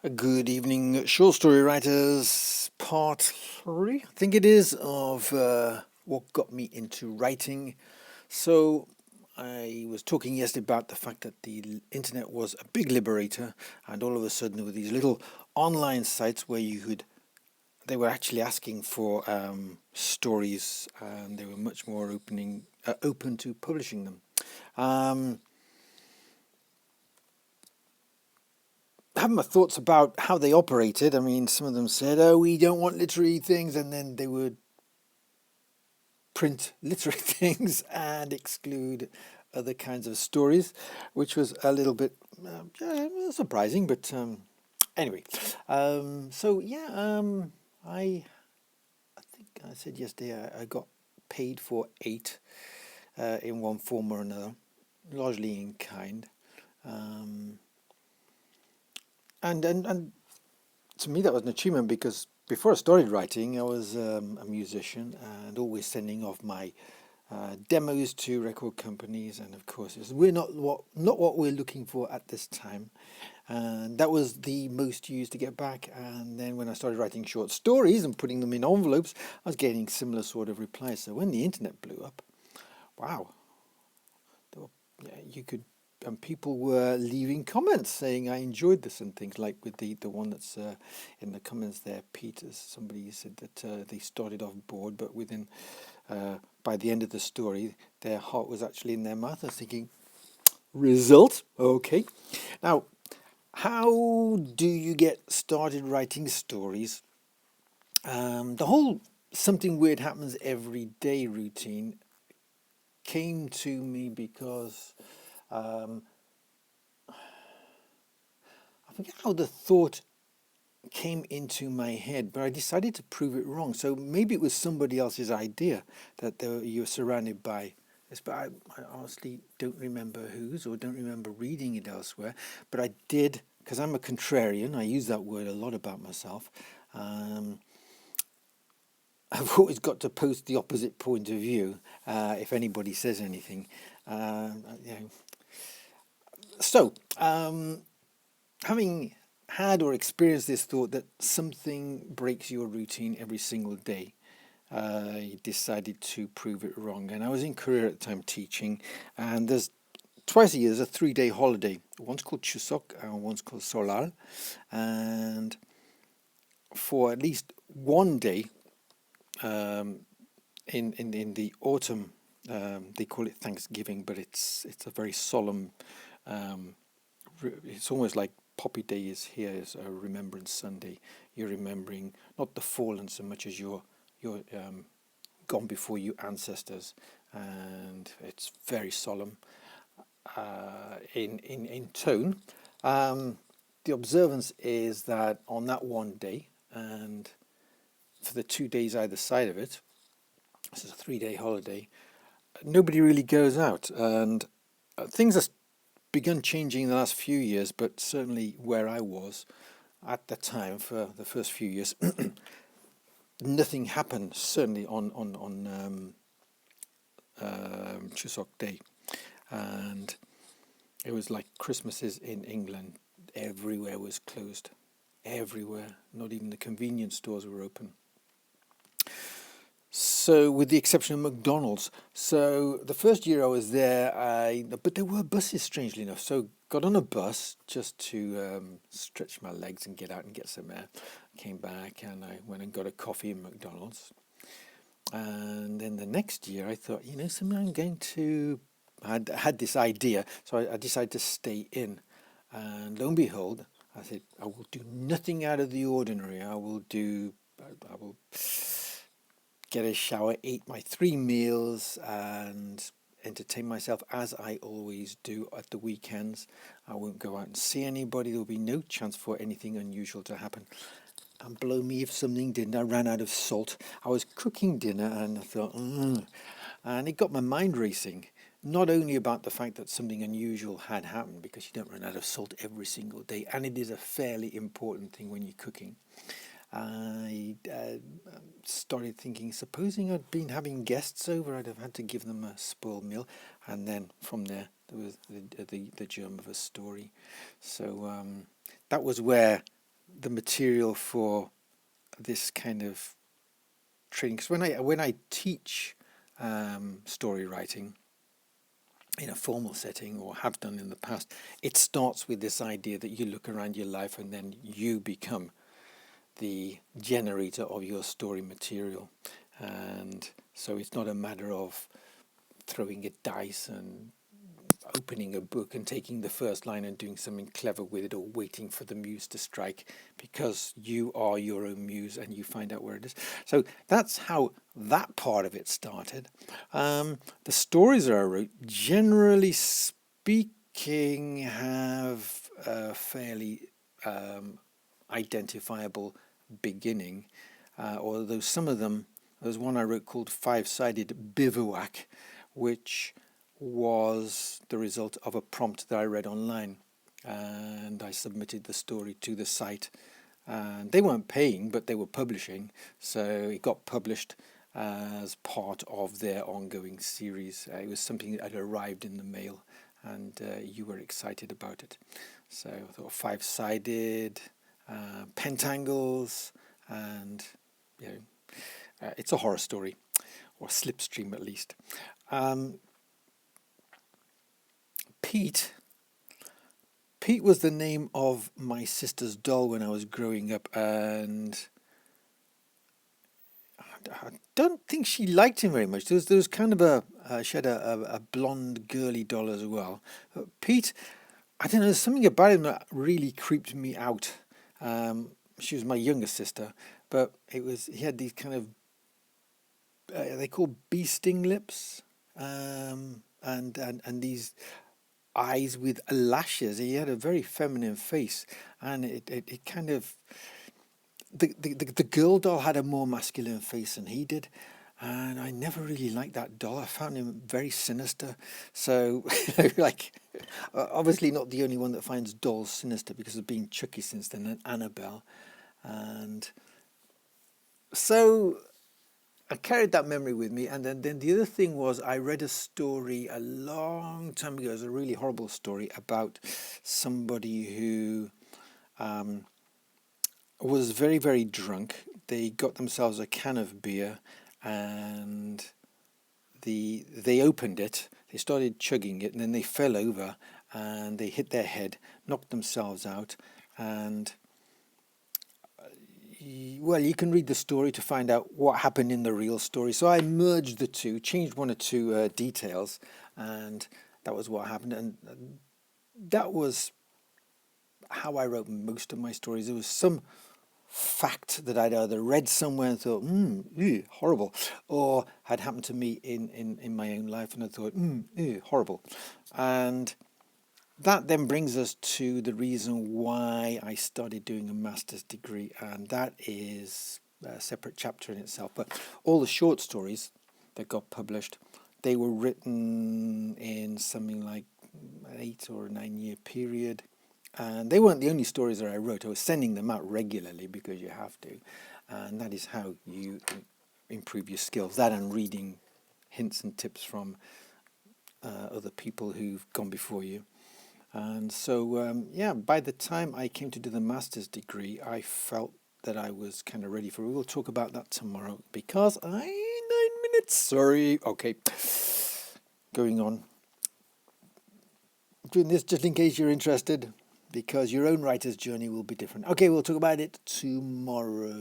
A good evening, short story writers, part three, I think it is, of what got me into writing. So, I was talking yesterday about the fact that the internet was a big liberator, and all of a sudden there were these little online sites where they were actually asking for stories, and they were much more open to publishing them. Um, having my thoughts about how they operated. I mean, some of them said, "Oh, we don't want literary things," and then they would print literary things and exclude other kinds of stories, which was a little bit surprising. But anyway, so yeah, I think I said yesterday I got paid for 8 in one form or another, largely in kind. Um, and to me that was an achievement because before I started writing, I was a musician and always sending off my demos to record companies, and of course we're not what we're looking for at this time, and that was the most used to get back. And then when I started writing short stories and putting them in envelopes, I was getting similar sort of replies. So when the internet blew up, wow, there were, yeah, you could and people were leaving comments saying I enjoyed this and things like with the one that's in the comments there, Peters. Somebody said that they started off bored, but within by the end of the story, their heart was actually in their mouth. I was thinking, result, okay. Now, how do you get started writing stories? The whole something weird happens every day routine came to me because um, I forget how the thought came into my head, but I decided to prove it wrong. So maybe it was somebody else's idea that you were surrounded by this, but I honestly don't remember whose or don't remember reading it elsewhere. But I did, because I'm a contrarian, I use that word a lot about myself. Um, I've always got to post the opposite point of view if anybody says anything. You know. So, having had or experienced this thought that something breaks your routine every single day, I decided to prove it wrong. And I was in Korea at the time teaching, and there's twice a year there's a 3-day holiday. One's called Chuseok and one's called Solal, and for at least one day um, in the autumn, they call it Thanksgiving, but it's a very solemn. Um, it's almost like Poppy Day is here as a Remembrance Sunday. You're remembering not the fallen so much as your gone before you ancestors, and it's very solemn in tone. The observance is that on that one day, and for the 2 days either side of it, this is a 3-day holiday, nobody really goes out, and things have begun changing in the last few years, but certainly where I was at the time for the first few years, nothing happened. Certainly on Chuseok Day, and it was like Christmases in England. Everywhere was closed. Everywhere. Not even the convenience stores were open. So, with the exception of McDonald's. So, the first year I was there, but there were buses, strangely enough. So, got on a bus just to stretch my legs and get out and get some air. Came back and I went and got a coffee in McDonald's. And then the next year I thought, something I'm going to. I had this idea, so I decided to stay in. And lo and behold, I said, I will do nothing out of the ordinary. I will get a shower, eat my 3 meals, and entertain myself as I always do at the weekends. I won't go out and see anybody. There will be no chance for anything unusual to happen. And blow me if something didn't. I ran out of salt. I was cooking dinner and I thought, and it got my mind racing. Not only about the fact that something unusual had happened, because you don't run out of salt every single day, and it is a fairly important thing when you're cooking. I started thinking, supposing I'd been having guests over, I'd have had to give them a spoiled meal, and then from there was the germ of a story. So that was where the material for this kind of training. Because when I teach story writing in a formal setting, or have done in the past, it starts with this idea that you look around your life and then you become the generator of your story material. And so it's not a matter of throwing a dice and opening a book and taking the first line and doing something clever with it, or waiting for the muse to strike, because you are your own muse and you find out where it is. So that's how that part of it started. The stories that I wrote, generally speaking, have a fairly identifiable beginning, although some of them, there's one I wrote called Five-Sided Bivouac, which was the result of a prompt that I read online, and I submitted the story to the site, and they weren't paying, but they were publishing, so it got published as part of their ongoing series. It was something that had arrived in the mail, and you were excited about it. So I thought five-sided, pentangles, and it's a horror story, or slipstream at least. Pete was the name of my sister's doll when I was growing up, and I don't think she liked him very much. There was kind of she had a blonde girly doll as well. Pete, I don't know, there's something about him that really creeped me out. She was my younger sister, but he had these kind of they call bee sting lips, and these eyes with lashes. He had a very feminine face, and it kind of, the girl doll had a more masculine face than he did, and I never really liked that doll. I found him very sinister. So like, obviously not the only one that finds dolls sinister, because there's been Chucky since then, and Annabelle, and so I carried that memory with me. And then the other thing was, I read a story a long time ago. It was a really horrible story about somebody who was very, very drunk. They got themselves a can of beer, and they opened it, they started chugging it, and then they fell over and they hit their head, knocked themselves out, and well, you can read the story to find out what happened in the real story. So I merged the two, changed one or two details, and that was what happened. And that was how I wrote most of my stories. There was some fact that I'd either read somewhere and thought, ew, horrible, or had happened to me in my own life, and I thought, ew, horrible. And that then brings us to the reason why I started doing a master's degree, and that is a separate chapter in itself. But all the short stories that got published, they were written in something like 8 or 9 year period, and they weren't the only stories that I wrote. I was sending them out regularly because you have to, and that is how you improve your skills. That, and reading hints and tips from other people who've gone before you. And so, by the time I came to do the master's degree, I felt that I was kind of ready for it. We'll talk about that tomorrow, because 9 minutes, sorry. Okay, going on. Doing this just in case you're interested, because your own writer's journey will be different. Okay, we'll talk about it tomorrow.